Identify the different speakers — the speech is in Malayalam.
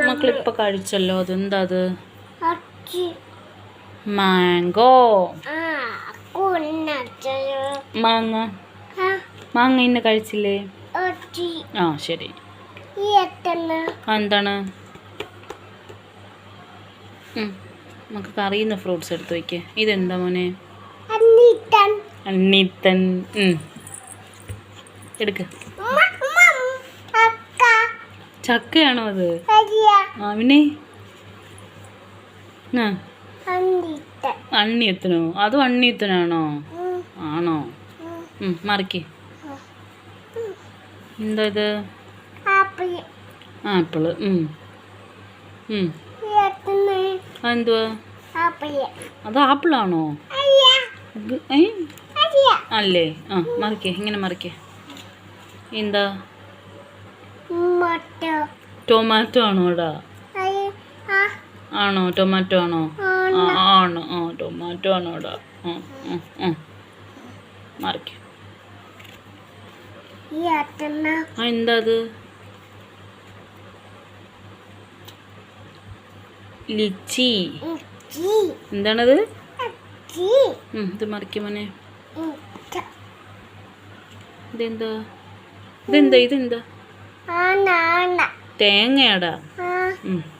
Speaker 1: മക്കളിപ്പോൾ കഴിച്ചല്ലോ. അതെന്താ അത്? മാംഗോ. മാങ്ങ. മാങ്ങ ഇന്ന് കഴിച്ചില്ലേ? ആ ശരി. എന്താണ്? നമുക്ക് അറിയുന്ന ഫ്രൂട്ട്സ് എടുത്ത് വയ്ക്ക്. ഇതെന്താ മോനെ? അണ്ണീത്തൻ. എടുക്ക്. ചക്കയാണോ അത്? പിന്നെ അണ്ണിയത്തനോ? അതും അണ്ണിയത്തനാണോ? ആണോ? മറിക്ക്. എന്താ ഇത്? ആപ്പിള്. അതെന്തുവാ? അത് ആപ്പിളാണോ? അല്ലേ? മറിക്കേ, ഇങ്ങനെ മറിക്കേ. എന്താ? ടൊമാറ്റോ ആണോടാ? ആണോ? ടൊമാറ്റോ ആണോ? ആണ്. ടൊമാറ്റോ ആണോടാ? മറിക്കേ. എന്താ അത്? ലിച്ചി. എന്താണത്? ഇത് മറിക്കും മോനെ. ഇതെന്താ? ഇതെന്താ? തേങ്ങയാടാ.